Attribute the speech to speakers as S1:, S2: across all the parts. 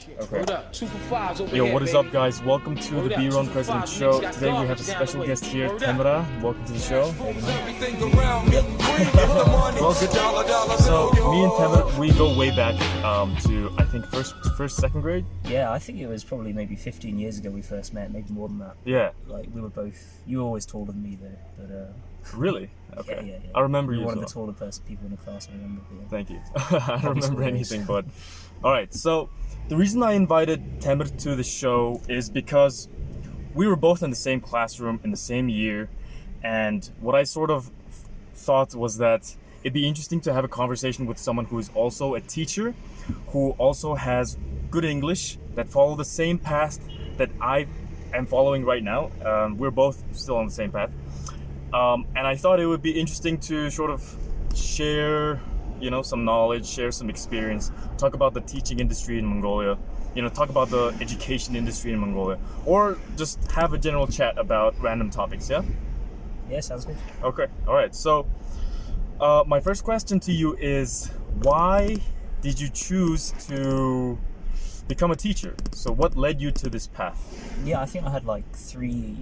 S1: Okay. Yo, what is up, guys? Welcome to the B-Run President Show. Today we have a special guest here, Tamir. Welcome to the show. Well, good. So me and Tamir, we go way back to I think first second grade.
S2: Yeah, I think it was probably maybe 15 years ago we first met, maybe more than that.
S1: Yeah.
S2: Like we were both. You were always taller than me though, but.
S1: Really? Okay.
S2: Yeah.
S1: I remember you.
S2: One of the taller people in the class. I remember. Yeah.
S1: Thank you. I don't remember anything, but all right. So the reason I invited Tamir to the show is because we were both in the same classroom in the same year, and what I sort of thought was that it'd be interesting to have a conversation with someone who is also a teacher, who also has good English, that follow the same path that I am following right now. We're both still on the same path. And I thought it would be interesting to sort of share, some knowledge, share some experience, talk about the teaching industry in Mongolia, talk about the education industry in Mongolia, or just have a general chat about random topics, yeah?
S2: Yeah, sounds good.
S1: Okay, all right. So my first question to you is, why did you choose to become a teacher? So what led you to this path?
S2: Yeah, I think I had like three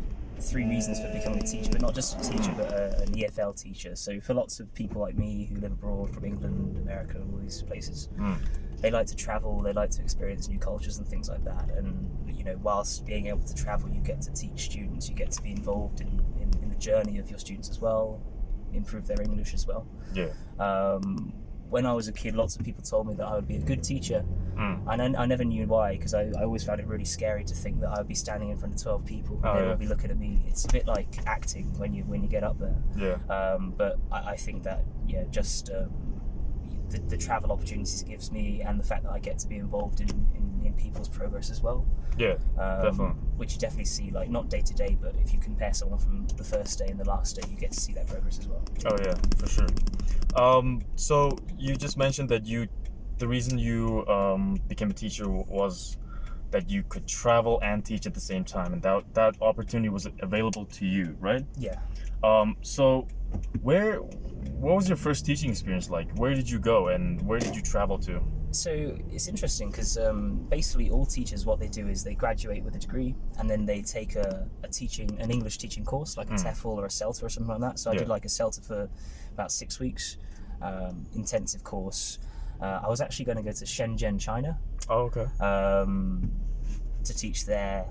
S2: reasons for becoming a teacher, but not just a teacher, but an EFL teacher. So for lots of people like me who live abroad, from England, America, all these places, they like to travel, they like to experience new cultures and things like that. And whilst being able to travel, you get to teach students, you get to be involved in the journey of your students as well, improve their English as well.
S1: Yeah.
S2: When I was a kid, lots of people told me that I would be a good teacher. And I never knew why, because I always found it really scary to think that I would be standing in front of 12 people and they would be looking at me. It's a bit like acting when you get up there.
S1: Yeah.
S2: But I think that just the travel opportunities it gives me, and the fact that I get to be involved in people's progress as well.
S1: Yeah, definitely.
S2: Which you definitely see, like not day to day, but if you compare someone from the first day and the last day, you get to see that progress as well.
S1: Oh yeah, for sure. So you just mentioned that the reason you became a teacher was that you could travel and teach at the same time, and that opportunity was available to you, right?
S2: Yeah.
S1: So what was your first teaching experience like? Where did you go and where did you travel to?
S2: So it's interesting because basically all teachers, what they do is they graduate with a degree and then they take an English teaching course, like a TEFL or a CELTA or something like that. So I did like a CELTA for about 6 weeks, intensive course. I was actually going to go to Shenzhen, China.
S1: Oh, okay.
S2: To teach there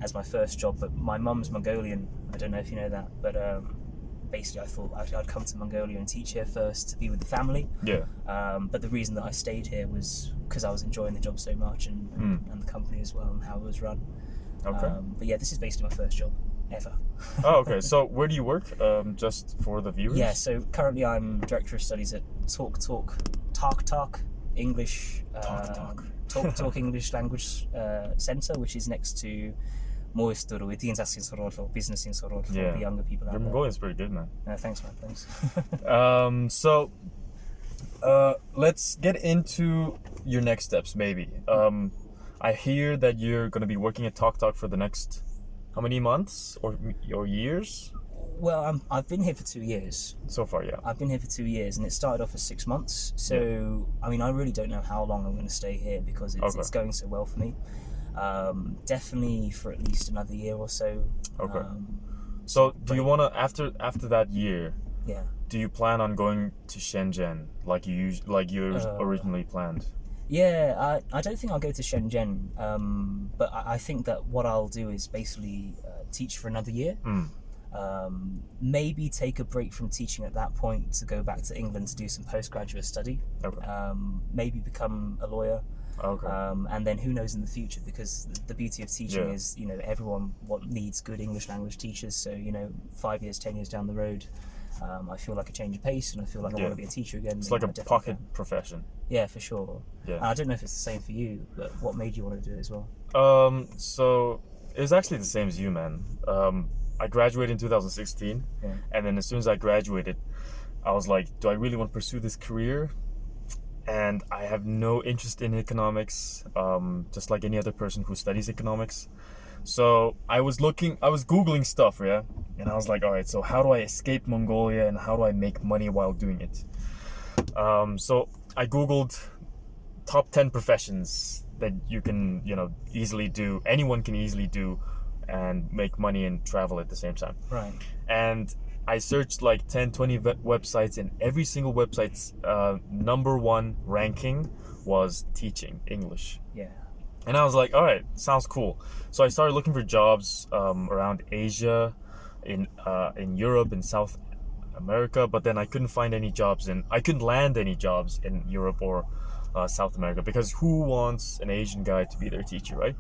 S2: as my first job, but my mum's Mongolian. I don't know if you know that, but basically I thought I'd come to Mongolia and teach here first to be with the family.
S1: Yeah.
S2: But the reason that I stayed here was because I was enjoying the job so much and the company as well and how it was run.
S1: Okay.
S2: But yeah, this is basically my first job ever.
S1: Oh, okay. So where do you work? Just for the viewers?
S2: Yeah, so currently I'm Director of Studies at Talk English Talk English Language Centre, which is next to Moisturu, Business in Sorot for the younger people out
S1: Your
S2: there.
S1: Mongolian's pretty good, man.
S2: Thanks, man. Thanks.
S1: So let's get into your next steps, maybe. I hear that you're going to be working at Talk for the next how many months or years?
S2: Well, I've been here for 2 years.
S1: So far, yeah.
S2: I've been here for 2 years, and it started off as 6 months. So, I mean, I really don't know how long I'm going to stay here because it's going so well for me. Definitely for at least another year or so.
S1: Okay. So, do you want to after that year?
S2: Yeah.
S1: Do you plan on going to Shenzhen like you originally planned?
S2: Yeah, I don't think I'll go to Shenzhen, but I think that what I'll do is basically teach for another year. Maybe take a break from teaching at that point to go back to England to do some postgraduate study.
S1: Okay.
S2: Maybe become a lawyer.
S1: Okay.
S2: And then who knows in the future, because the beauty of teaching is, everyone needs good English language teachers. So, 5 years, 10 years down the road, I feel like a change of pace and I feel like I want to be a teacher again.
S1: It's like a pocket profession.
S2: Yeah, for sure.
S1: Yeah.
S2: And I don't know if it's the same for you, but what made you want to do it as well?
S1: So it was actually the same as you, man. I graduated in 2016, and then as soon as I graduated, I was like, do I really want to pursue this career? And I have no interest in economics, just like any other person who studies economics. So I was Googling stuff, yeah? And I was like, all right, so how do I escape Mongolia and how do I make money while doing it? So I Googled top 10 professions that you can, easily do. Anyone can easily do, and make money and travel at the same time.
S2: Right.
S1: And I searched like 10, 20 websites, and every single website's number one ranking was teaching English.
S2: Yeah.
S1: And I was like, all right, sounds cool. So I started looking for jobs around Asia, in Europe, in South America, but then I couldn't find any jobs, and I couldn't land any jobs in Europe or South America, because who wants an Asian guy to be their teacher, right?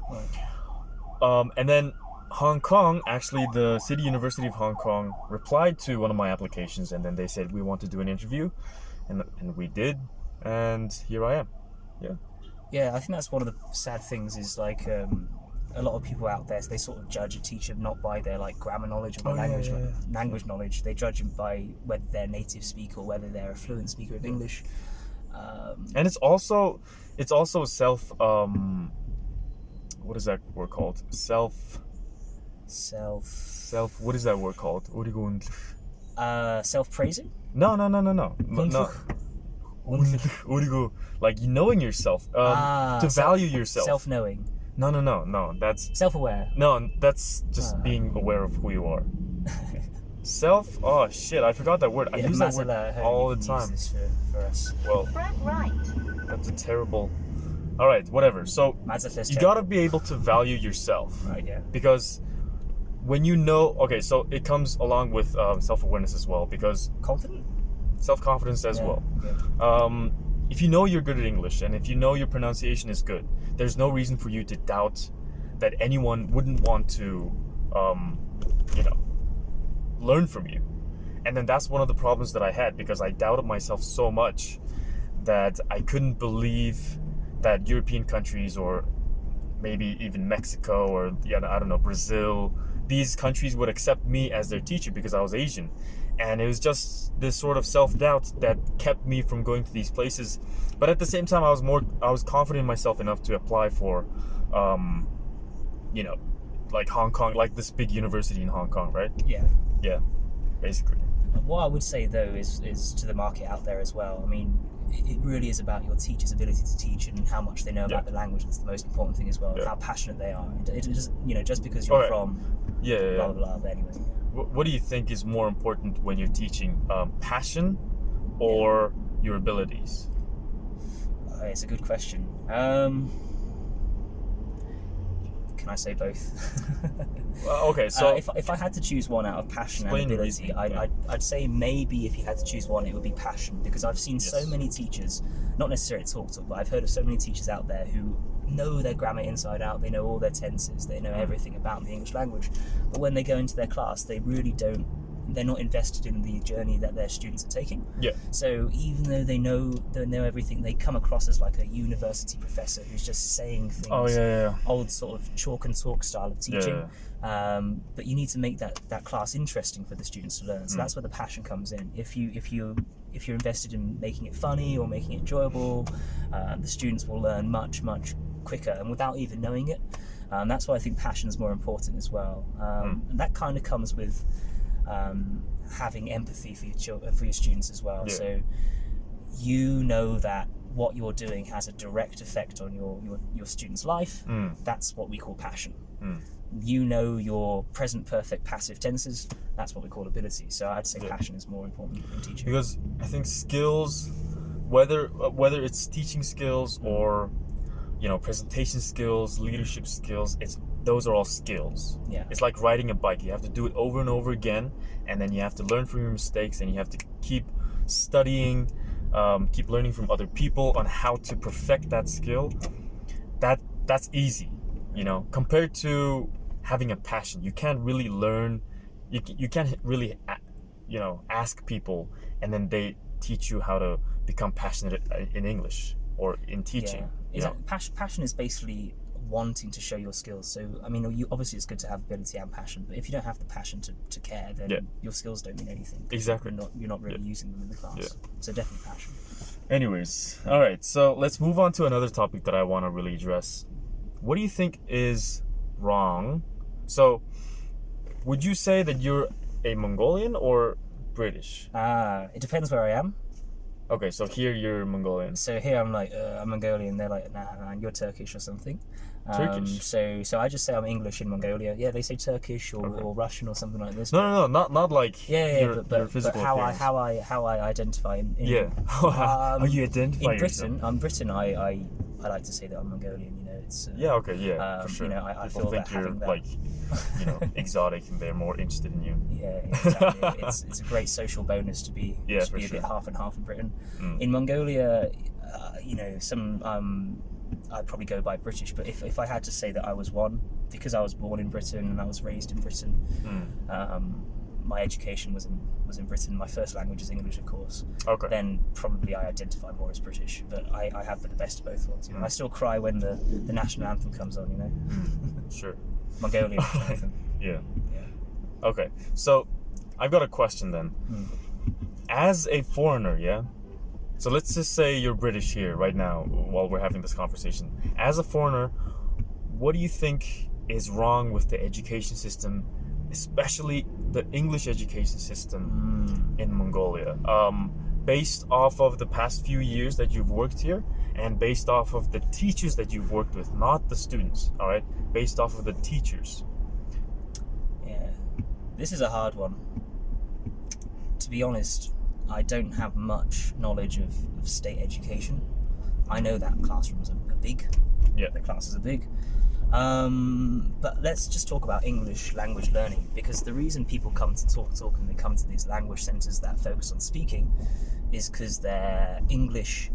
S1: And then Hong Kong, actually the City University of Hong Kong replied to one of my applications, and then they said, we want to do an interview, and we did, and here I am.
S2: Yeah, I think that's one of the sad things is like a lot of people out there, they sort of judge a teacher not by their like grammar knowledge or language knowledge. They judge them by whether they're a native speaker or whether they're a fluent speaker of English.
S1: And it's also self what is that word called? Self what is that word called?
S2: Self-praising?
S1: No. Like knowing yourself, to value yourself.
S2: Self-knowing.
S1: No. That's
S2: self-aware.
S1: No, that's just being aware of who you are. Self. Oh shit! I forgot that word. I use that word all the time.
S2: For us.
S1: Well, that's a terrible. All right, whatever. So you gotta be able to value yourself,
S2: right? Yeah.
S1: Because when you know, okay, so it comes along with self-awareness as well. Because self-confidence as well. Yeah. If you know you're good at English, and if you know your pronunciation is good, there's no reason for you to doubt that anyone wouldn't want to, learn from you. And then that's one of the problems that I had, because I doubted myself so much that I couldn't believe that European countries, or maybe even Mexico, or I don't know, Brazil, these countries would accept me as their teacher because I was Asian. And it was just this sort of self-doubt that kept me from going to these places. But at the same time, I was confident in myself enough to apply for, like Hong Kong, like this big university in Hong Kong, right? Yeah, basically.
S2: What I would say though is to the market out there as well. I mean, it really is about your teacher's ability to teach and how much they know about the language. That's the most important thing as well. How passionate they are. It just, just because you're from blah blah blah. But anyway.
S1: What do you think is more important when you're teaching? Passion or your abilities?
S2: It's a good question. Can I say both?
S1: Okay, so
S2: if I had to choose one out of passion and ability, I'd say maybe if you had to choose one, it would be passion, because I've seen so many teachers, not necessarily talk, but I've heard of so many teachers out there who know their grammar inside out, they know all their tenses, they know everything about the English language, but when they go into their class, they really don't, they're not invested in the journey that their students are taking.
S1: Yeah.
S2: So even though they know everything, they come across as like a university professor who's just saying things. Old sort of chalk and talk style of teaching. But you need to make that class interesting for the students to learn. So that's where the passion comes in. If you're invested in making it funny or making it enjoyable, the students will learn much quicker and without even knowing it. That's why I think passion is more important as well. And that kind of comes with having empathy for your students as well. So you know that what you're doing has a direct effect on your student's life. That's what we call passion. You know your present perfect passive tenses. That's what we call ability. So I'd say passion is more important in teaching.
S1: Because I think skills, whether it's teaching skills or presentation skills, leadership skills, those are all skills.
S2: Yeah.
S1: It's like riding a bike. You have to do it over and over again, and then you have to learn from your mistakes, and you have to keep studying, keep learning from other people on how to perfect that skill. That's easy, compared to having a passion. You can't really learn. You can't really, ask people, and then they teach you how to become passionate in English or in teaching.
S2: Passion is basically wanting to show your skills. So I mean, obviously it's good to have ability and passion, but if you don't have the passion to care, then your skills don't mean anything.
S1: Exactly.
S2: You're not really using them in the class. So definitely passion.
S1: Anyways, all right, so let's move on to another topic that I want to really address. What do you think is wrong? So would you say that you're a Mongolian or British?
S2: It depends where I am.
S1: Okay, so here you're Mongolian.
S2: So here I'm like, I'm Mongolian. They're like, nah, man, you're Turkish or something.
S1: Turkish?
S2: So I just say I'm English in Mongolia. Yeah, they say Turkish or,
S1: Okay.
S2: or Russian or something like this.
S1: No, not like
S2: Yeah,
S1: your physical appearance.
S2: how I identify in
S1: Yeah. How you identify
S2: in Britain.
S1: yourself?
S2: I'm Britain. I like to say that I'm Mongolian. You know, it's
S1: Yeah, okay, yeah, for sure.
S2: You know, I
S1: People
S2: feel
S1: think
S2: that
S1: you're
S2: having that.
S1: like, exotic, and they're more interested in you.
S2: Yeah, exactly. it's a great social bonus to be
S1: Yeah,
S2: to
S1: for
S2: be a
S1: sure.
S2: bit half and half in Britain.
S1: Mm.
S2: In Mongolia, some I'd probably go by British, but if I had to say that I was one, because I was born in Britain and I was raised in Britain, my education was in Britain. My first language is English, of course.
S1: Okay.
S2: Then probably I identify more as British, but I have the best of both worlds. You know? I still cry when the national anthem comes on. You know,
S1: Sure.
S2: Mongolian national anthem.
S1: Yeah.
S2: Yeah.
S1: Okay, so I've got a question then. As a foreigner, yeah? So let's just say you're British here right now while we're having this conversation. As a foreigner, what do you think is wrong with the education system, especially the English education system in Mongolia? Based off of the past few years that you've worked here and based off of the teachers that you've worked with, not the students, all right? Based off of the teachers.
S2: Yeah, this is a hard one. To be honest, I don't have much knowledge of state education. I know that classrooms are big.
S1: Yeah.
S2: The classes are big. But let's just talk about English language learning, because the reason people come to talk and they come to these language centres that focus on speaking is because their English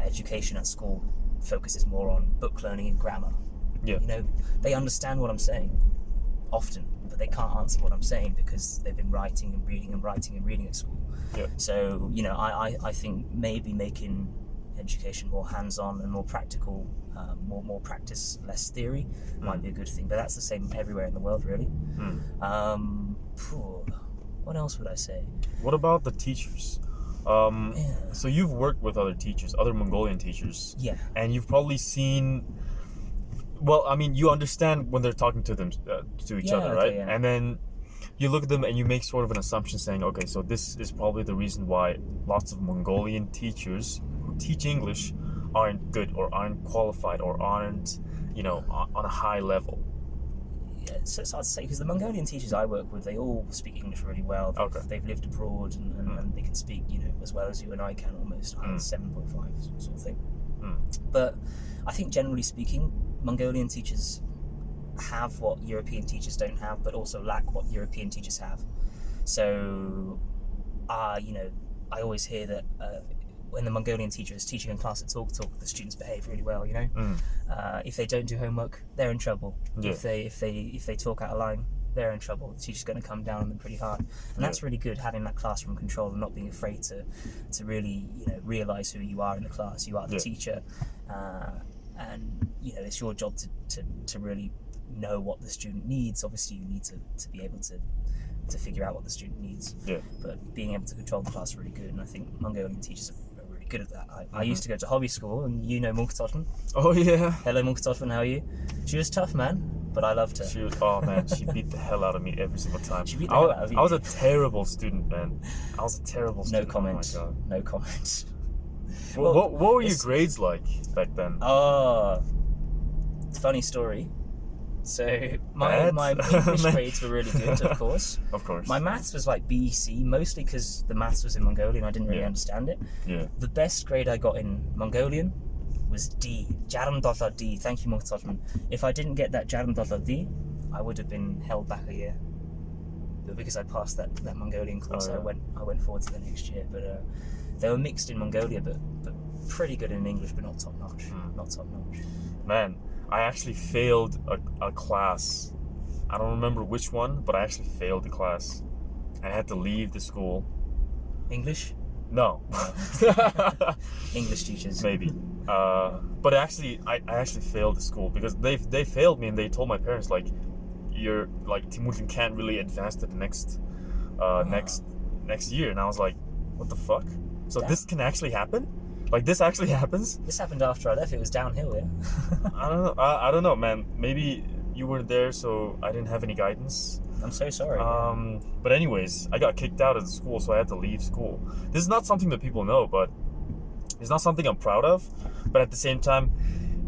S2: education at school focuses more on book learning and grammar.
S1: Yeah.
S2: You know, they understand what I'm saying often, but they can't answer what I'm saying because they've been writing and reading and writing and reading at school.
S1: Yeah.
S2: So, I think maybe making education more hands-on and more practical, more practice, less theory, might be a good thing. But that's the same everywhere in the world, really. What else would I say?
S1: What about the teachers? So you've worked with other teachers, other Mongolian teachers.
S2: Yeah.
S1: And you've probably seen... Well, I mean, you understand when they're talking to them, to each other, right?
S2: Yeah.
S1: And then you look at them and you make sort of an assumption saying, okay, so this is probably the reason why lots of Mongolian teachers who teach English aren't good or aren't qualified or aren't, on a high level.
S2: Yeah, so it's hard to say, because the Mongolian teachers I work with, they all speak English really well. They've lived abroad and they can speak, as well as you and I can almost. 7.5 sort of thing. But I think generally speaking, Mongolian teachers have what European teachers don't have, but also lack what European teachers have. So, I always hear that when the Mongolian teacher is teaching a class at Talk, the students behave really well. If they don't do homework, they're in trouble.
S1: Yeah.
S2: If they talk out of line, they're in trouble. The teacher's going to come down on them pretty hard, and that's really good, having that classroom control and not being afraid to really realize who you are in the class. You are the teacher, and it's your job to really know what the student needs. Obviously, you need to be able to figure out what the student needs.
S1: Yeah.
S2: But being able to control the class is really good, and I think Mongolian teachers are really good at that. I used to go to hobby school, and Munkatotlan.
S1: Oh, yeah.
S2: Hello, Munkatotlan, how are you? She was tough, man, but I loved her.
S1: She beat the hell out of me every single time.
S2: She beat the hell out of you.
S1: I was a terrible student, man. I was a terrible
S2: No
S1: student.
S2: comment.
S1: Oh my God.
S2: No comment.
S1: What were your grades like back then?
S2: Funny story. So my
S1: Bad?
S2: English grades were really good, of course.
S1: Of course.
S2: My maths was like B, C, mostly because the maths was in Mongolian. I didn't really understand it.
S1: Yeah.
S2: The best grade I got in Mongolian was D. Jaram Dotla D. Thank you, Mukhtajman. If I didn't get that Jaram Dotla D, I would have been held back a year. But because I passed that Mongolian course, I went forward to the next year. But they were mixed in Mongolia, but pretty good in English, but not top notch. Not top notch.
S1: Man, I actually failed a class. I don't remember which one, but I actually failed the class. I had to leave the school.
S2: English?
S1: No.
S2: English teachers.
S1: Maybe. But actually, I actually failed the school because they failed me and they told my parents you're Timurjan can't really advance to the next year, and I was like, what the fuck? So this can actually happen? This actually happens?
S2: This happened after I left. It was downhill, yeah.
S1: I don't know. I don't know, man. Maybe you weren't there, so I didn't have any guidance.
S2: I'm so sorry.
S1: But anyways, I got kicked out of the school, so I had to leave school. This is not something that people know, but It's not something I'm proud of, but at the same time,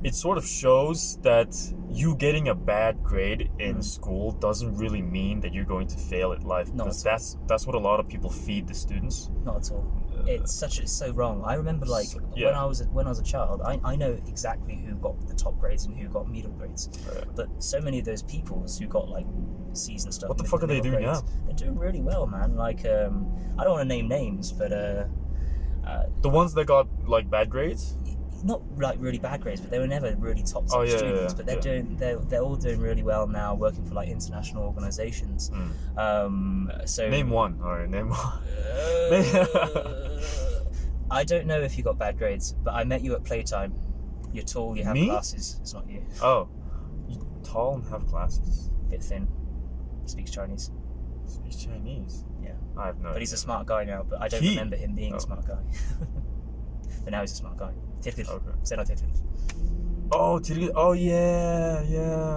S1: it sort of shows that you getting a bad grade in school doesn't really mean that you're going to fail at life.
S2: Not
S1: Because
S2: at all.
S1: that's what a lot of people feed the students.
S2: Not at all. It's so wrong. I remember like
S1: Yeah.
S2: when I was a child, I know exactly who got the top grades and who got middle grades. But so many of those people who got like C's and stuff.
S1: What the fuck are they doing now?
S2: They're doing really well, man. Like I don't want to name names, but
S1: The ones that got like bad grades?
S2: not like really bad grades, but they were never really top
S1: Oh, yeah,
S2: students.
S1: yeah,
S2: But they're all doing really well now, working for like international organizations. So
S1: Name one. All right, name one.
S2: I don't know if you got bad grades, but I met you at playtime. You're tall, you have
S1: Me?
S2: glasses. It's not you.
S1: Oh, you tall and have glasses?
S2: Bit thin. Speaks Chinese.
S1: Speaks Chinese?
S2: Yeah.
S1: I have no
S2: But he's a
S1: idea.
S2: smart guy now, but I don't remember him being a smart guy. But now he's a smart guy.
S1: Okay.
S2: Say no, Tirgit.
S1: Oh yeah.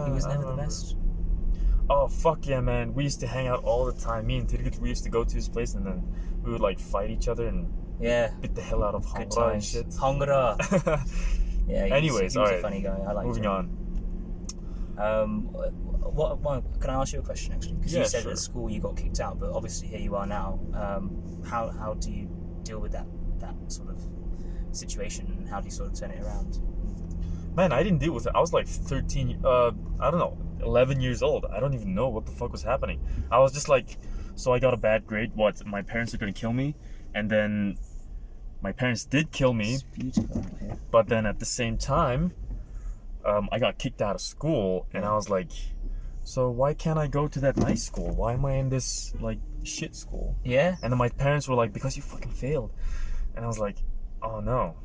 S2: He was
S1: I
S2: never the
S1: remember.
S2: best.
S1: Oh fuck yeah, man! We used to hang out all the time. Me and Tirgit, we used to go to his place, and then we would like fight each other and
S2: Yeah.
S1: beat the hell out of
S2: Good
S1: Hongra and
S2: times.
S1: shit.
S2: Hongra. Yeah.
S1: Anyways,
S2: he was a
S1: alright.
S2: funny guy. I liked
S1: Moving
S2: him.
S1: on.
S2: What can I ask you a question actually? Because
S1: Yeah,
S2: you said
S1: sure.
S2: at school you got kicked out, but obviously here you are now. How do you deal with that sort of situation, and how do you sort of turn it around?
S1: Man, I didn't deal with it. I was like 13. I don't know, 11 years old. I don't even know what the fuck was happening. I was just like, so I got a bad grade. What? My parents are gonna kill me, and then my parents did kill me.
S2: It's beautiful out here.
S1: But then at the same time, I got kicked out of school, and I was like, so why can't I go to that nice school? Why am I in this like shit school?
S2: Yeah.
S1: And then my parents were like, because you fucking failed. And I was like, oh no,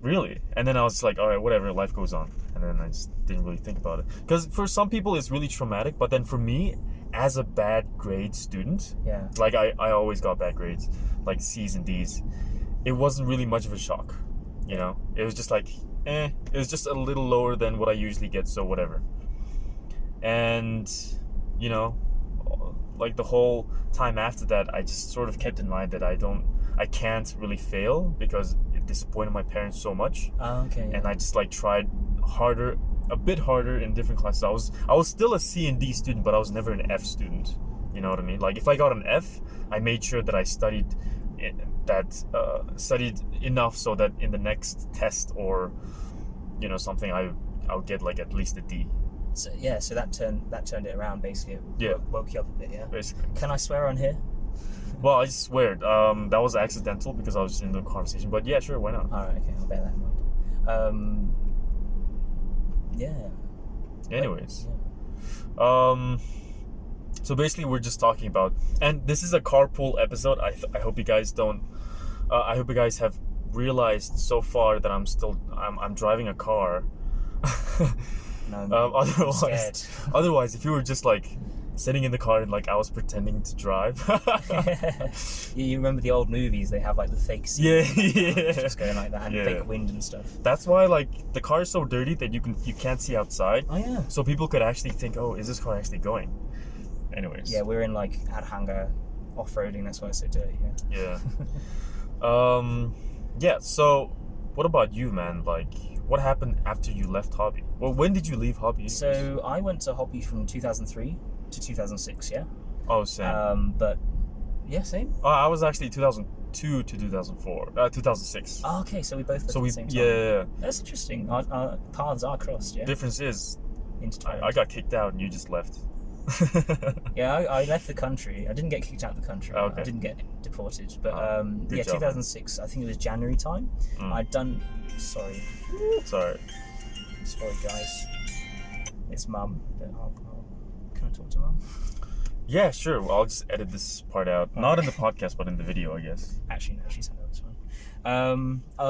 S1: really? And then I was like, all right, whatever, life goes on. And then I just didn't really think about it. Because for some people it's really traumatic, but then for me, as a bad grade student,
S2: Yeah.
S1: like I always got bad grades, like C's and D's. It wasn't really much of a shock, you know? It was just like, it was just a little lower than what I usually get, so whatever. And, you know, like the whole time after that, I just sort of kept in mind that I can't really fail because it disappointed my parents so much.
S2: Oh, okay.
S1: And I just like tried a bit harder in different classes. I was still a C and D student, but I was never an F student. You know what I mean? Like if I got an F, I made sure that I studied enough so that in the next test or, you know, something I'll get like at least a D.
S2: So yeah, so that turned it around basically.
S1: Yeah.
S2: Woke you up a bit, yeah.
S1: Basically.
S2: Can I swear on here?
S1: Well, I swear, that was accidental because I was in the conversation. But yeah, sure, why not?
S2: All right, okay, I'll bear that in mind. Yeah.
S1: Anyways,
S2: Yeah.
S1: so basically we're just talking about, and this is a carpool episode. I hope you guys don't. I hope you guys have realized so far that I'm driving a car.
S2: No, I'm scared.
S1: Otherwise, if you were just like sitting in the car and like I was pretending to drive.
S2: You remember the old movies? They have like the fake scenes,
S1: Yeah.
S2: just going like that, and
S1: Yeah.
S2: fake wind and stuff.
S1: That's why like the car is so dirty that you can't see outside.
S2: Oh yeah.
S1: So people could actually think, oh, is this car actually going? Anyways.
S2: Yeah, we're in like Adhanga off-roading. That's why it's so dirty. Yeah.
S1: Yeah. Yeah. So, what about you, man? Like, what happened after you left hobby? Well, when did you leave hobby?
S2: So I went to hobby from 2003 to 2006. Yeah.
S1: Oh, same.
S2: But yeah, same.
S1: I was actually 2002 to 2004. 2006.
S2: Oh, okay, so we both left
S1: So
S2: at
S1: we
S2: the same time.
S1: yeah.
S2: That's interesting. Our paths are crossed. Yeah.
S1: Difference is,
S2: Intertwined.
S1: I got kicked out and you just left.
S2: Yeah, I left the country. I didn't get kicked out of the country.
S1: Okay.
S2: I didn't get deported. But
S1: good
S2: yeah,
S1: job.
S2: 2006. I think it was January time. I'd done. Sorry,
S1: Sorry.
S2: guys. It's Mum. But can I talk to Mum?
S1: Yeah, sure. Well, I'll just edit this part out. Not in the podcast, but in the video, I guess.
S2: Actually, no, she's had this one.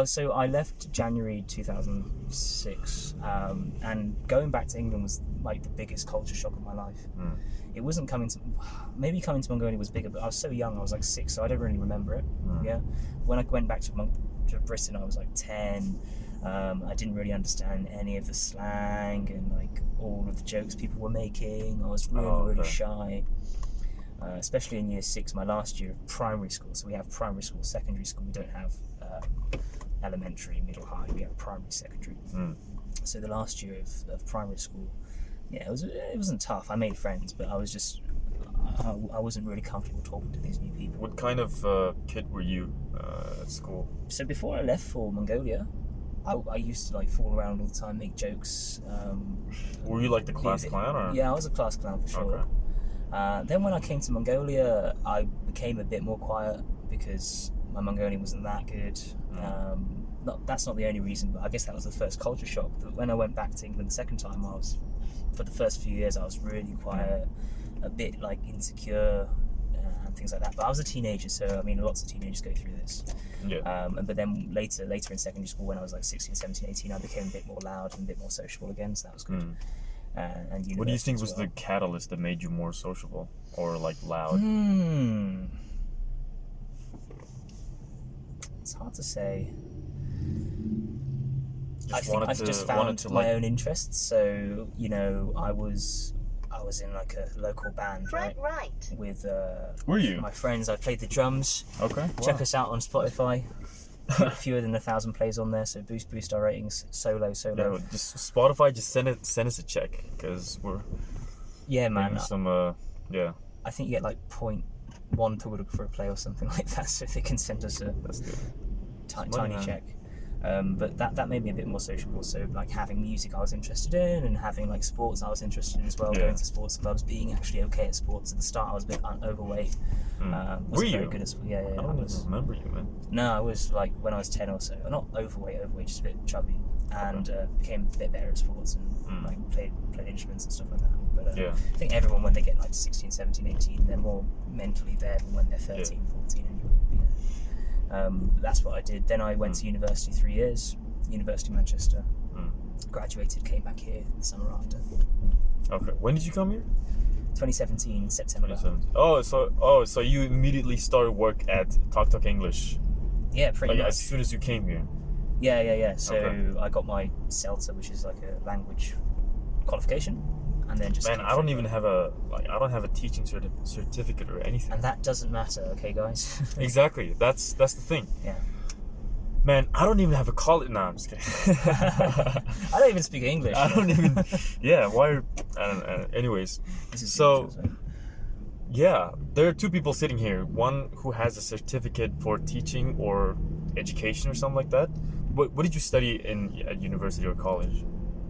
S2: So I left January 2006, and going back to England was like the biggest culture shock of my life. It wasn't coming to Mongolia was bigger, but I was so young. I was like 6, so I don't really remember it. Yeah, when I went back to Britain, I was like 10. I didn't really understand any of the slang and like all of the jokes people were making. I was really shy. Especially in year 6, my last year of primary school. So we have primary school, secondary school. We don't have elementary, middle, high. We have primary, secondary. So the last year of primary school, yeah, it wasn't tough. I made friends, but I wasn't really comfortable talking to these new people.
S1: What kind of kid were you at school?
S2: So before I left for Mongolia, I used to like fool around all the time, make jokes.
S1: Were you like the class clown, or?
S2: Yeah, I was a class clown for sure.
S1: Okay.
S2: Then when I came to Mongolia, I became a bit more quiet because my Mongolian wasn't that good. That's not the only reason, but I guess that was the first culture shock. That when I went back to England the second time, for the first few years, I was really quiet, a bit like insecure and things like that. But I was a teenager, so I mean, lots of teenagers go through this.
S1: Yeah.
S2: But then later in secondary school, when I was like 16, 17, 18, I became a bit more loud and a bit more sociable again, so that was good. And
S1: what do you think was the catalyst that made you more sociable or like loud?
S2: It's hard to say. I
S1: Just
S2: think
S1: wanted
S2: I've
S1: to-
S2: just
S1: wanted
S2: found
S1: to,
S2: my
S1: like-
S2: own interests. So I was in like a local band, right? With
S1: Were you?
S2: my friends. I played the drums.
S1: Okay.
S2: Check us out on Spotify. Fewer than 1,000 plays on there, so boost our ratings. Solo.
S1: Yeah, just Spotify. Just send us a check because we're
S2: Yeah, man.
S1: doing some yeah.
S2: I think you get like 0.1 for a play or something like that. So if they can send us a
S1: That's good.
S2: tiny
S1: man.
S2: check. But that made me a bit more sociable. So like having music I was interested in, and having like sports I was interested in as well.
S1: Yeah.
S2: Going to sports clubs, being actually okay at sports. At the start I was a bit overweight.
S1: Were you?
S2: Very good at yeah.
S1: I don't even remember you, man.
S2: No, I was like when I was 10 or so. Not overweight, just a bit chubby, and became a bit better at sports and like played instruments and stuff like that. But
S1: Yeah.
S2: I think everyone when they get like 16, 17, 18, they're more mentally there than when they're 13, 14 anyway. But yeah. That's what I did. Then I went to university 3 years, University of Manchester. Graduated, came back here the summer after.
S1: Okay. When did you come here?
S2: 2017, September.
S1: 2017. So you immediately started work at Talk English,
S2: Yeah, pretty
S1: like
S2: much.
S1: as soon as you came here.
S2: Yeah. So
S1: Okay.
S2: I got my CELTA, which is like a language qualification, and then just
S1: Man,
S2: came
S1: I don't
S2: through.
S1: even have a teaching certificate or anything.
S2: And that doesn't matter, okay, guys?
S1: Exactly. That's the thing.
S2: Yeah.
S1: Man, I don't even have a college. Nah, I'm just kidding.
S2: I don't even speak English.
S1: I don't even. Yeah. Why? I don't know. Anyways,
S2: This is
S1: so
S2: ridiculous, right?
S1: yeah, there are two people sitting here. One who has a certificate for teaching or education or something like that. What did you study at university or college?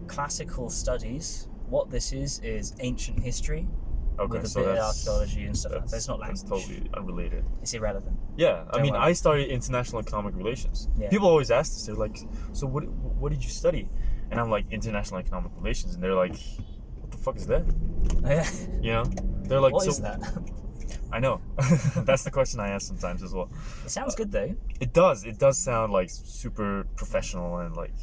S2: Classical studies. What this is ancient history
S1: Okay,
S2: with a
S1: so
S2: bit of
S1: that's
S2: archaeology and stuff like that. But it's not
S1: that's
S2: language.
S1: totally unrelated.
S2: It's irrelevant.
S1: Yeah, I
S2: Don't
S1: mean,
S2: worry.
S1: I studied international economic relations.
S2: Yeah.
S1: People always ask this. They're like, "So what did you study?" And I'm like, "International economic relations." And they're like, "What the fuck is that?" You know? They're like,
S2: What
S1: "So
S2: is that?
S1: I know. That's the question I ask sometimes as well.
S2: It sounds good though.
S1: It does sound like super professional and like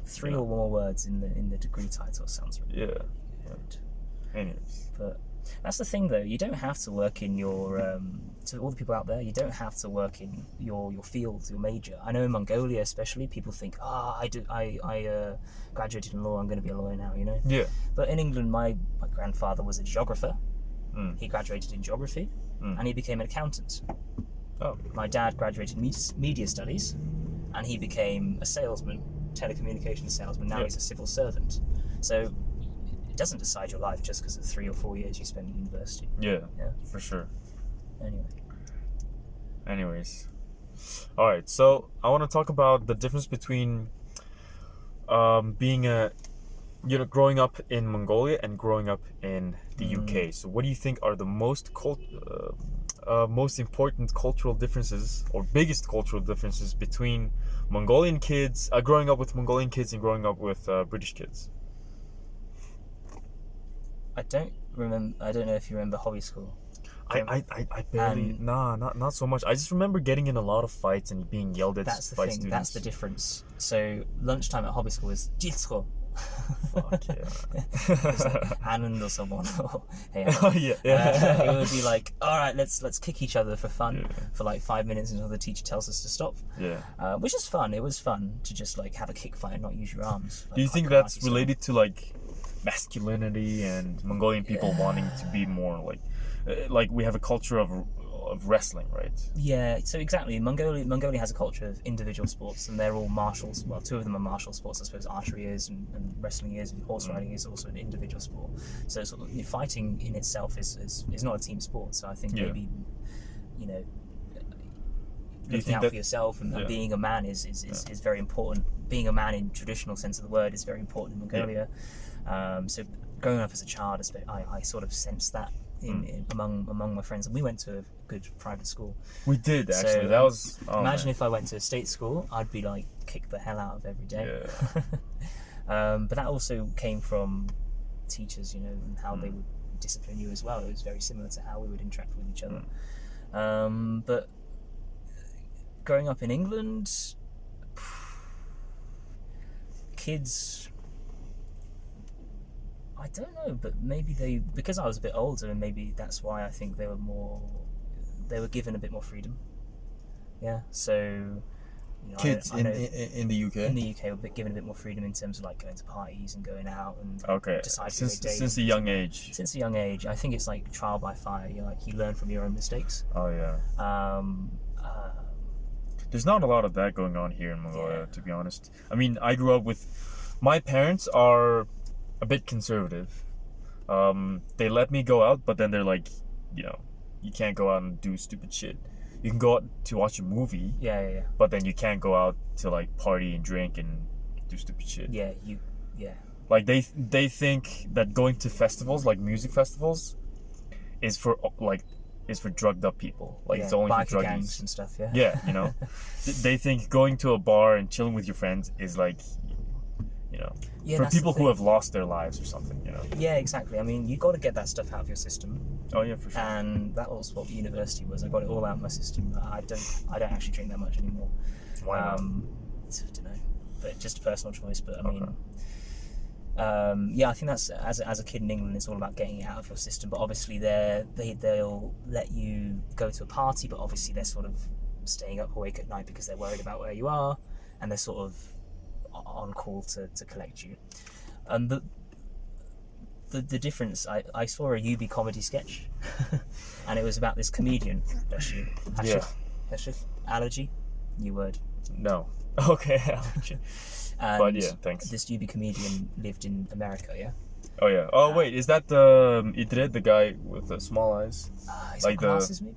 S2: 3 or more words in the degree title sounds really
S1: yeah.
S2: good.
S1: Anyways,
S2: But that's the thing, though. You don't have to work in your. To all the people out there, you don't have to work in your field, your major. I know in Mongolia, especially, people think, I graduated in law. I'm going to be a lawyer now. You know.
S1: yeah.
S2: But in England, my grandfather was a geographer.
S1: Mm.
S2: He graduated in geography, and he became an accountant.
S1: Oh,
S2: My dad graduated in media studies, and he became a salesman, telecommunications salesman. Now
S1: Yeah.
S2: he's a civil servant. So it doesn't decide your life just because of 3 or 4 years you spend at university.
S1: yeah,
S2: Yeah.
S1: for sure.
S2: Anyway.
S1: Anyways, all right. So I want to talk about the difference between being growing up in Mongolia and growing up in the UK. So what do you think are the most important cultural differences or biggest cultural differences between Mongolian kids, growing up with Mongolian kids and growing up with British kids?
S2: I don't know if you remember hobby school.
S1: I barely not so much. I just remember getting in a lot of fights and being yelled at
S2: That's the
S1: by
S2: thing.
S1: students.
S2: That's the difference. So lunchtime at hobby school is jitsko.
S1: Fuck yeah.
S2: It's like Anand or someone. Or, hey, Anand.
S1: Oh yeah.
S2: It would be like, all right, let's kick each other for fun for like 5 minutes until the teacher tells us to stop.
S1: Yeah.
S2: Which is fun. It was fun to just like have a kick fight and not use your arms. Like,
S1: Do you think
S2: karate
S1: that's
S2: style.
S1: related to like masculinity and Mongolian people wanting to be more like we have a culture of of wrestling, right?
S2: Yeah, so exactly. Mongolia has a culture of individual sports, and they're all martials. Well, two of them are martial sports, I suppose. Archery is, and wrestling is, and horse riding is also an individual sport. So sort of, fighting in itself is not a team sport. So I think maybe, you know, looking out for yourself and being a man is very important. Being a man in traditional sense of the word is very important in Mongolia. So growing up as a child, I sort of sensed that among my friends, and we went to a good private school.
S1: We did actually.
S2: So,
S1: that was
S2: imagine if I went to a state school, I'd be like kicked the hell out of every day. But that also came from teachers, you know, and how they would discipline you as well. It was very similar to how we would interact with each other. But growing up in England, kids, I don't know, but maybe because I was a bit older, and maybe that's why I think they were given a bit more freedom. Yeah, so, you know,
S1: kids
S2: I know
S1: in the UK.
S2: In the UK, were given a bit more freedom in terms of like going to parties and going out and deciding
S1: since a young age.
S2: Since a young age, I think it's like trial by fire. You learn from your own mistakes.
S1: Oh yeah. There's not a lot of that going on here in Mongolia, to be honest. I mean, I grew up with... My parents are a bit conservative. They let me go out, but then they're like, you know, you can't go out and do stupid shit. You can go out to watch a movie, but then you can't go out to like party and drink and do stupid shit. Like they think that going to festivals, like music festivals, is for drugged up people. Like it's only for druggies
S2: gangs and stuff.
S1: Yeah, you know, they think going to a bar and chilling with your friends is like, you know, for people who have lost their lives or something, you know.
S2: Yeah, exactly. I mean, you got to get that stuff out of your system.
S1: Oh yeah, for sure.
S2: And that was what university was. I got it all out of my system. I don't actually drink that much anymore.
S1: Why not?
S2: I don't know, but just a personal choice. But I mean, I think that's as a kid in England, it's all about getting it out of your system. But obviously, they'll let you go to a party, but obviously they're sort of staying up awake at night because they're worried about where you are, and they're sort of on call to collect you. And the difference, I saw a UB comedy sketch, and it was about this comedian. Allergy, new word.
S1: No. Okay, allergy. But yeah, thanks.
S2: This UB comedian lived in America, yeah?
S1: Oh yeah. Oh wait, is that the guy with the small eyes?
S2: He's like glasses, maybe?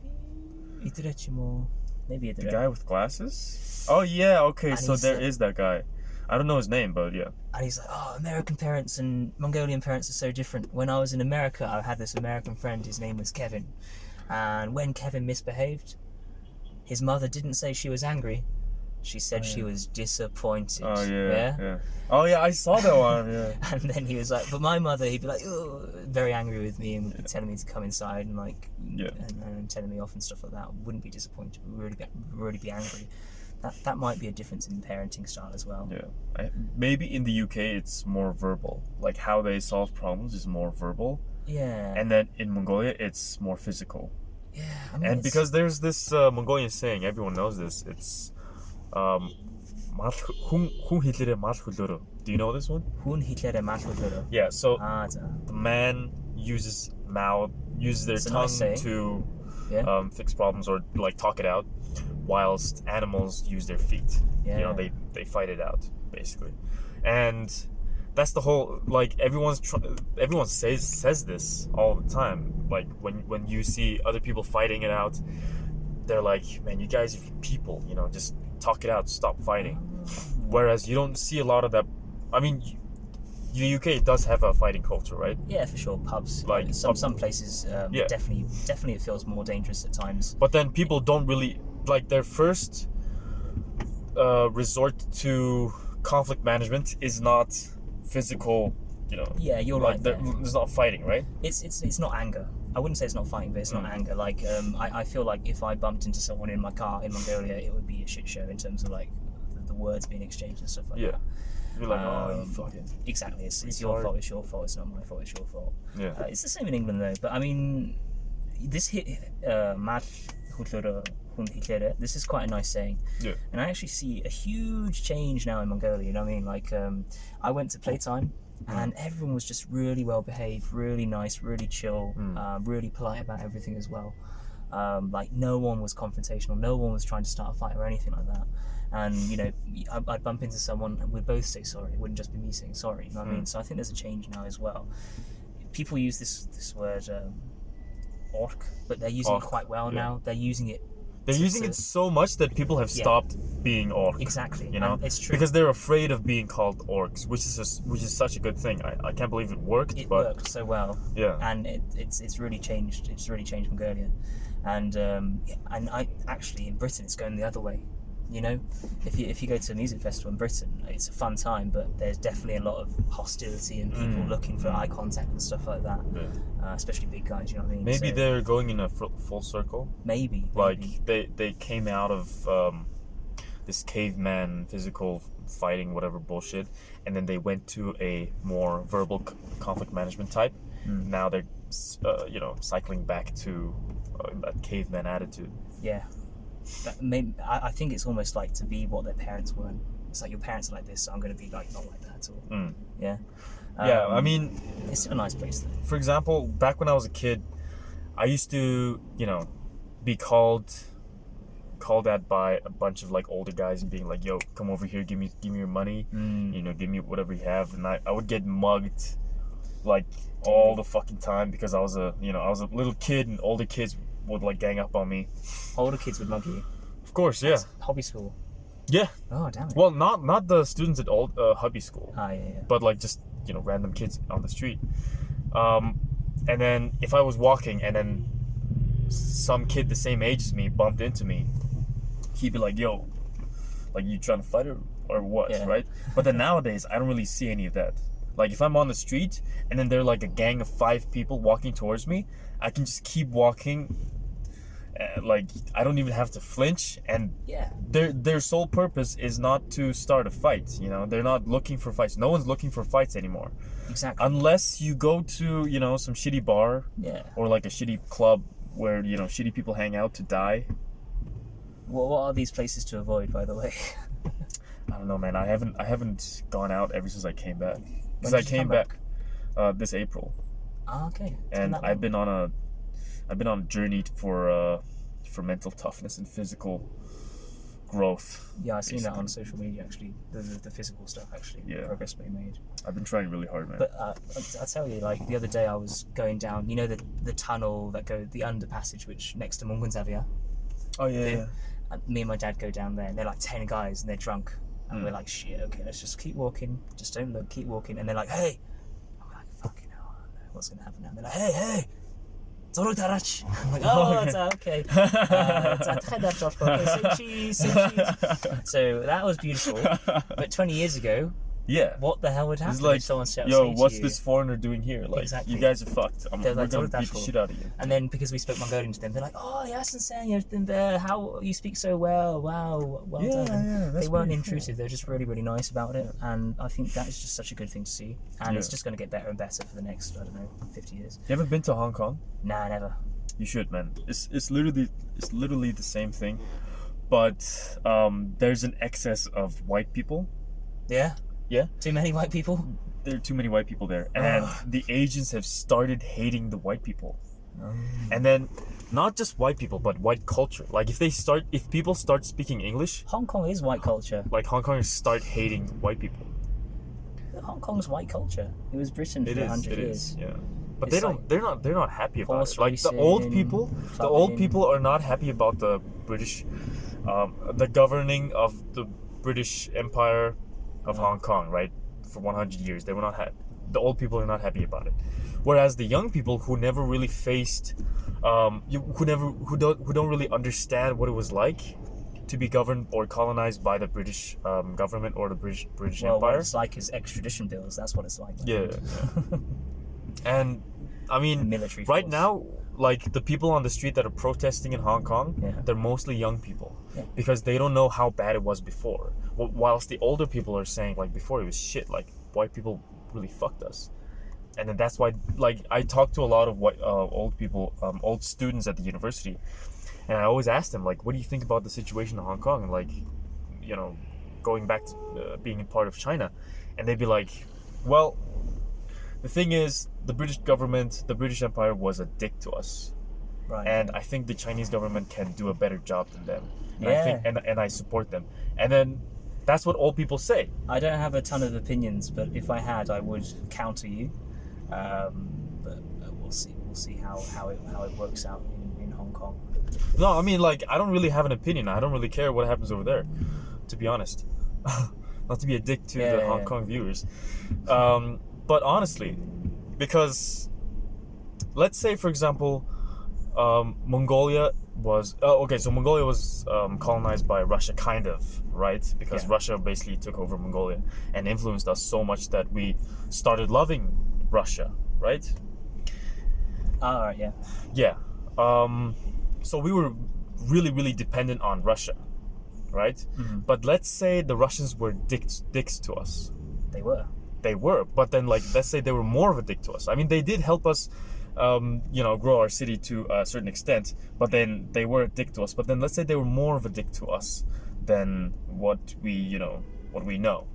S2: Maybe
S1: the guy with glasses? Oh yeah, okay, and so there is that guy. I don't know his name, but yeah.
S2: And he's like, American parents and Mongolian parents are so different. When I was in America, I had this American friend, his name was Kevin. And when Kevin misbehaved, his mother didn't say she was angry. She said she was disappointed. Oh,
S1: yeah. Oh, yeah, I saw that one, yeah.
S2: And then he was like, but my mother, he'd be like, very angry with me and would be telling me to come inside and like, and telling me off and stuff like that. Wouldn't be disappointed, but really be angry. That might be a difference in parenting style as well.
S1: Yeah. Maybe in the UK it's more verbal. Like how they solve problems is more verbal.
S2: Yeah.
S1: And then in Mongolia it's more physical.
S2: Yeah. I mean,
S1: and because there's this Mongolian saying, everyone knows this, it's do you know this one? Yeah, so the man uses their tongue to fix problems or like talk it out, whilst animals use their feet. You know, they fight it out basically. And that's the whole, like, everyone says this all the time. Like when you see other people fighting it out, they're like, man, you guys are people, you know, just talk it out, stop fighting. Whereas you don't see a lot of that. I mean, the UK does have a fighting culture, right?
S2: Yeah, for sure. Pubs, like some places, definitely it feels more dangerous at times.
S1: But then people don't really, like, their first resort to conflict management is not physical, you know.
S2: Yeah, you're
S1: like,
S2: right.
S1: There's not fighting, right?
S2: It's not anger. I wouldn't say it's not fighting, but it's not anger. Like, I feel like if I bumped into someone in my car in Mongolia, it would be a shit show in terms of like the words being exchanged and stuff like that.
S1: You're like, you fucking...
S2: Exactly, it's your fault, it's your fault, it's not my fault, it's your fault.
S1: Yeah.
S2: It's the same in England though, but I mean, this this is quite a nice saying.
S1: Yeah.
S2: And I actually see a huge change now in Mongolia, you know what I mean? Like, I went to playtime, and everyone was just really well behaved, really nice, really chill, really polite about everything as well. Like no one was confrontational, no one was trying to start a fight or anything like that. And you know, I'd bump into someone and we'd both say sorry. It wouldn't just be me saying sorry. You know what I mean? So I think there's a change now as well. People use this word orc, but they're using it quite well now. They're using it.
S1: They're using it so much that people have stopped being orc.
S2: Exactly.
S1: You know,
S2: and it's true
S1: because they're afraid of being called orcs, which is such a good thing. I can't believe it worked.
S2: It
S1: but
S2: worked so well.
S1: Yeah.
S2: And it's really changed. It's really changed Mongolia, and I actually in Britain it's going the other way. You know, if you go to a music festival in Britain, it's a fun time, but there's definitely a lot of hostility and people looking for eye contact and stuff like that.
S1: Yeah.
S2: Especially big guys, you know what I mean?
S1: Maybe
S2: So,
S1: they're going in a full circle.
S2: Maybe.
S1: Like they came out of this caveman physical fighting whatever bullshit, and then they went to a more verbal conflict management type. Now they're cycling back to that caveman attitude.
S2: Yeah. I think it's almost like to be what their parents weren't. It's like your parents are like this, so I'm going to be like not like that at all. Yeah.
S1: Yeah, I mean,
S2: it's a nice place though.
S1: For example, back when I was a kid, I used to, be called at by a bunch of like older guys and being like, "Yo, come over here, give me your money, give me whatever you have," and I would get mugged like all the fucking time because I was a little kid and older kids would like gang up on me.
S2: Older kids would mug you.
S1: Of course, yeah.
S2: That's hobby school.
S1: Yeah.
S2: Oh damn it.
S1: Well, not the students at old hobby school.
S2: Yeah.
S1: But like just random kids on the street. And then if I was walking and then some kid the same age as me bumped into me, he'd be like, "Yo, like you trying to fight or what?"
S2: Yeah.
S1: Right? But then nowadays I don't really see any of that. Like if I'm on the street and then there are like a gang of 5 people walking towards me, I can just keep walking. Like I don't even have to flinch, and their sole purpose is not to start a fight. They're not looking for fights. No one's looking for fights anymore.
S2: Exactly.
S1: Unless you go to some shitty bar, or like a shitty club where shitty people hang out to die.
S2: What are these places to avoid, by the way?
S1: I don't know, man. I haven't gone out ever since I came back. Because
S2: When
S1: I
S2: did you
S1: came
S2: come
S1: back this April.
S2: Okay.
S1: And I've been on a journey for mental toughness and physical growth.
S2: Yeah, I've seen that on social media actually. The physical stuff actually.
S1: Yeah.
S2: Progress being made.
S1: I've been trying really hard, man.
S2: But I tell you, like the other day I was going down. You know the tunnel that the underpassage which next to Mungunzavia.
S1: Oh yeah.
S2: And me and my dad go down there, and they're like 10 guys, and they're drunk, and we're like, "Shit, okay, let's just keep walking. Just don't look, keep walking." And they're like, "Hey," I'm like, "Fucking hell, I don't know what's gonna happen now." And they're like, "Hey." I'm like, "Oh, that's okay." Cheese. So that was beautiful. But 20 years ago, what the hell would happen
S1: like,
S2: if someone shouts,
S1: "Yo, what's this foreigner doing here? Like,
S2: Exactly.
S1: you guys are fucked. We're
S2: like,
S1: gonna beat the shit out of you."
S2: And then because we spoke Mongolian to them, they're like, "Oh, yes, and how you speak so well. Wow, well done."
S1: Yeah,
S2: They weren't intrusive. They're just really, really nice about it, and I think that is just such a good thing to see. And it's just going to get better and better for the next 50 years.
S1: You ever been to Hong Kong?
S2: Nah, never.
S1: You should, man. It's literally the same thing, but there's an excess of white people.
S2: Yeah.
S1: Yeah.
S2: Too many white people.
S1: There are too many white people there, and the Asians have started hating the white people. And then not just white people, but white culture. Like if people start speaking English,
S2: Hong Kong is white culture.
S1: like Hong Kongers start hating white people.
S2: Hong Kong's white culture. It was Britain for 100 years.
S1: Yeah. But
S2: It's
S1: they're not happy about
S2: horse
S1: it. Like the old people are not happy about the British, the governing of the British Empire of Hong Kong, right? For 100 years, they were not happy. The old people are not happy about it, whereas the young people who never really faced, who don't really understand what it was like to be governed or colonized by the British government or the British
S2: Well, what
S1: Empire.
S2: it's like is extradition bills. That's what it's like.
S1: Yeah. And I mean,
S2: Military
S1: right
S2: force.
S1: now, like the people on the street that are protesting in Hong Kong,
S2: Yeah.
S1: they're mostly young people
S2: Yeah.
S1: because they don't know how bad it was before. Whilst the older people are saying like before it was shit, like white people really fucked us. And then that's why, like, I talk to a lot of old people, old students at the university, and I always ask them like, what do you think about the situation in Hong Kong and like, going back to being a part of China? And they'd be like, well, the thing is, the British government, the British Empire was a dick to us.
S2: Right.
S1: and I think the Chinese government can do a better job than them. And
S2: Yeah.
S1: I think, and I support them. And then that's what old people say.
S2: I don't have a ton of opinions, but if I had, I would counter you. But we'll see. We'll see how it works out in Hong Kong.
S1: No, I mean, like, I don't really have an opinion. I don't really care what happens over there, to be honest. Not to be a dick to the Hong Kong viewers. But honestly, because let's say, for example, Mongolia was... so Mongolia was colonized by Russia, kind of, right? Because Russia basically took over Mongolia and influenced us so much that we started loving Russia, right?
S2: All right, yeah.
S1: Yeah. So we were really, really dependent on Russia, right?
S2: Mm-hmm.
S1: But let's say the Russians were dicks to us.
S2: They were.
S1: They were, but then, like, let's say they were more of a dick to us. I mean, they did help us, grow our city to a certain extent, but then they were a dick to us. But then let's say they were more of a dick to us than what we know.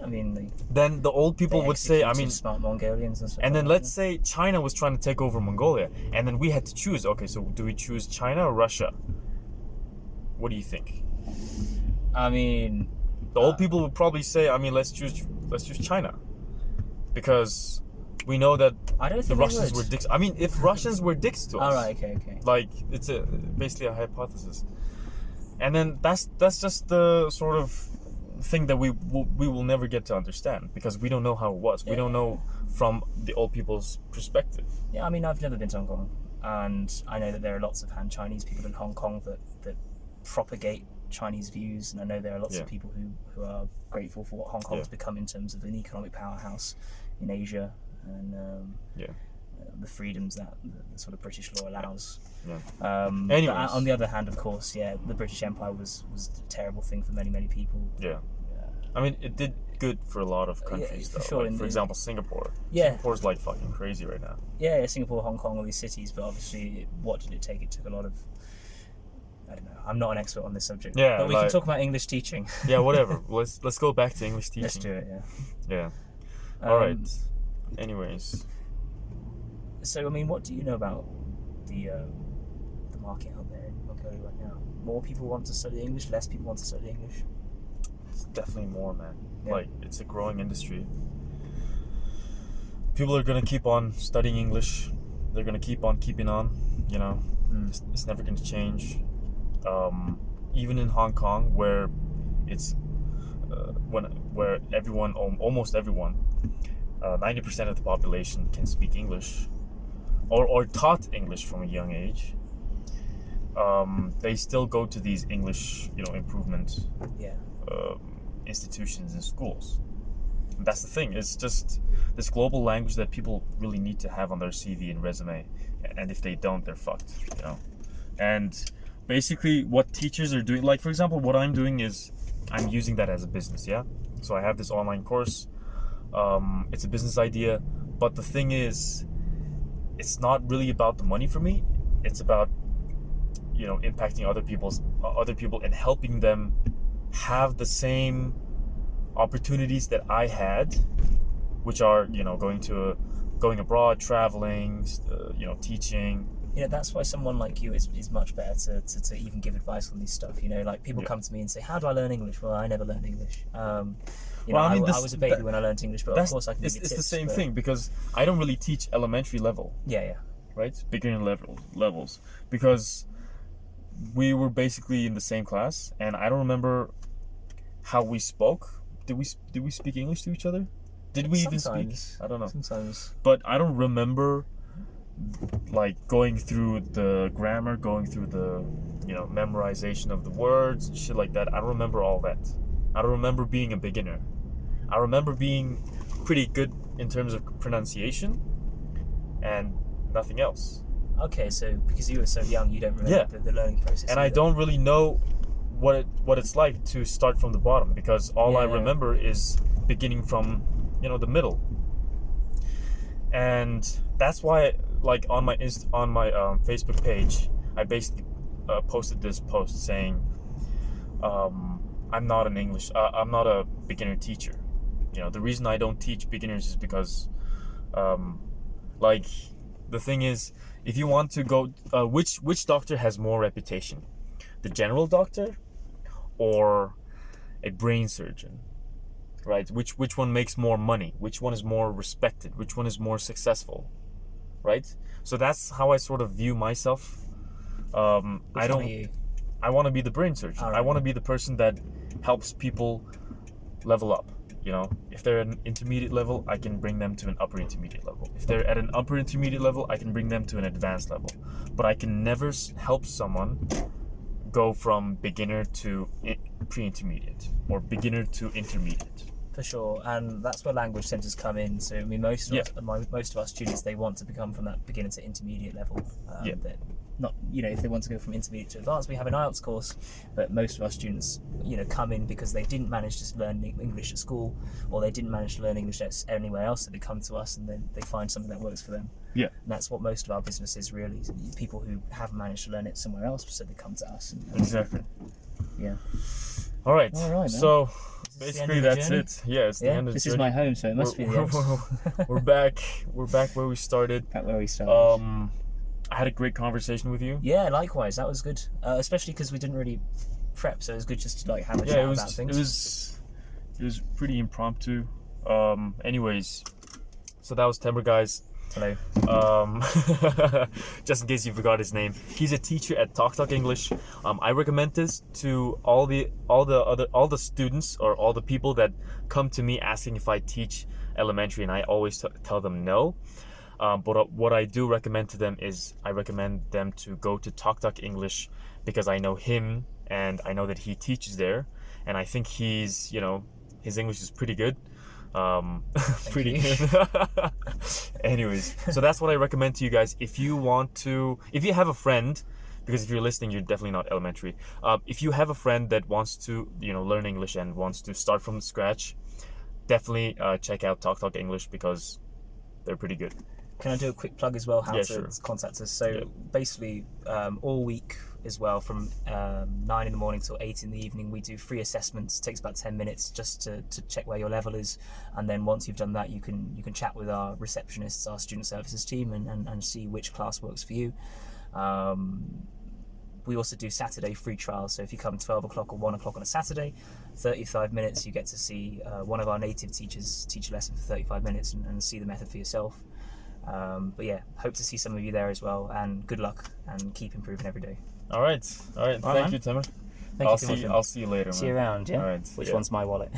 S2: I mean,
S1: then the old people would say, I mean,
S2: smart Mongolians and stuff.
S1: and then let's say China was trying to take over Mongolia, and then we had to choose. Okay, so do we choose China or Russia? What do you think?
S2: I mean,
S1: the old people would probably say, I mean, let's choose China, because we know that
S2: I don't think
S1: the Russians
S2: would.
S1: were dicks. I mean, if Russians were dicks to us,
S2: all right, okay.
S1: like, it's basically a hypothesis, and then that's just the sort of thing that we will never get to understand, because we don't know how it was. We don't know from the old people's perspective.
S2: Yeah, I mean, I've never been to Hong Kong, and I know that there are lots of Han Chinese people in Hong Kong that propagate Chinese views, and I know there are lots of people who are grateful for what Hong Kong has become in terms of an economic powerhouse in Asia, and the freedoms that the sort of British law allows.
S1: Anyways.
S2: But on the other hand, of course, the British Empire was a terrible thing for many people.
S1: I mean, it did good for a lot of countries,
S2: for
S1: though.
S2: sure,
S1: Like, for example, Singapore.
S2: Yeah.
S1: Singapore's like fucking crazy right now.
S2: Singapore, Hong Kong, all these cities, but obviously, what did it take? It took a lot of... I don't know. I'm not an expert on this subject.
S1: Yeah,
S2: but we can talk about English teaching.
S1: Yeah, whatever. Let's go back to English teaching.
S2: Let's do it.
S1: Yeah. All right. Anyways.
S2: So, I mean, what do you know about the market out there in Mongolia right now? More people want to study English, less people want to study English?
S1: It's definitely more, man.
S2: Yeah.
S1: Like, it's a growing industry. People are gonna keep on studying English. They're gonna keep on keeping on. You know, it's never gonna change. Even in Hong Kong, where it's where everyone, almost everyone, 90% of the population can speak English, or taught English from a young age. They still go to these English, improvement institutions and schools. And that's the thing. It's just this global language that people really need to have on their CV and resume. And if they don't, they're fucked. And basically, what teachers are doing, like, for example, what I'm doing is I'm using that as a business. So I have this online course. It's a business idea, but the thing is, it's not really about the money for me. It's about impacting other people and helping them have the same opportunities that I had, which are going abroad, traveling, teaching.
S2: That's why someone like you is much better to even give advice on this stuff. Like, people come to me and say, how do I learn English? Well, I never learned English. I was a baby when I learned English, but of course I can give you tips.
S1: It's the same thing, because I don't really teach elementary level.
S2: Yeah.
S1: Right? Beginner levels. Because we were basically in the same class, and I don't remember how we spoke. Did we speak English to each other? Did we even speak? I don't know.
S2: Sometimes.
S1: But I don't remember, like, going through the grammar, going through the, memorization of the words, shit like that. I don't remember all that. I don't remember being a beginner. I remember being pretty good in terms of pronunciation and nothing else.
S2: Okay, so because you were so young, you don't remember the learning process.
S1: And I don't really know what it's like to start from the bottom, because all I remember is beginning from, the middle. And that's why, like, on my Facebook page, I basically posted this post saying, I'm not a beginner teacher. The reason I don't teach beginners is because, the thing is, if you want to go, which doctor has more reputation, the general doctor, or a brain surgeon, right? Which one makes more money? Which one is more respected? Which one is more successful, right? So that's how I sort of view myself.
S2: Which one are you?
S1: I want to be the brain surgeon.
S2: All right.
S1: I want to be the person that helps people level up. You know, if they're at an intermediate level, I can bring them to an upper intermediate level. If they're at an upper intermediate level, I can bring them to an advanced level. But I can never help someone go from beginner to pre-intermediate or beginner to intermediate.
S2: For sure, and that's where language centers come in. So I mean, most of our students, they want to become from that beginner to intermediate level. They're not, you know, if they want to go from intermediate to advanced, we have an IELTS course, but most of our students, you know, come in because they didn't manage to learn English at school, or they didn't manage to learn English anywhere else, so they come to us and then they find something that works for them.
S1: Yeah.
S2: And that's what most of our business is really, people who haven't managed to learn it somewhere else, so they come to us.
S1: Exactly.
S2: Yeah.
S1: All right. So basically that's
S2: journey?
S1: it. Yeah, it's the end of the
S2: This
S1: journey.
S2: is my home, so it must be the end.
S1: We're back. We're back where we started.
S2: Back where we started.
S1: I had a great conversation with you.
S2: Yeah, likewise. That was good, especially because we didn't really prep, so it was good just to like have a chat about things.
S1: It was pretty impromptu. Anyways, so that was Tamir, guys.
S2: Hello.
S1: Just in case you forgot his name, he's a teacher at Talk English. I recommend this to all the students or all the people that come to me asking if I teach elementary, and I always tell them no. But what I do recommend to them is I recommend them to go to Talk English because I know him and I know that he teaches there, and I think he's, you know, his English is pretty good. Pretty good. Anyways, so that's what I recommend to you guys. If you have a friend, because if you're listening, you're definitely not elementary. If you have a friend that wants to, you know, learn English and wants to start from scratch, definitely check out Talk English because they're pretty good.
S2: Can I do a quick plug as well? How
S1: sure.
S2: to contact us? So basically, all week as well, from 9 in the morning till 8 in the evening, we do free assessments. It takes about 10 minutes just to check where your level is, and then once you've done that, you can chat with our receptionists, our student services team, and see which class works for you. We also do Saturday free trials, so if you come 12 o'clock or 1 o'clock on a Saturday, 35 minutes, you get to see one of our native teachers teach a lesson for 35 minutes and see the method for yourself. But yeah, hope to see some of you there as well, and good luck and keep improving every day.
S1: All right. Thank you, Tamir. I'll see you later.
S2: See you around, yeah?
S1: All right.
S2: Which one's my wallet?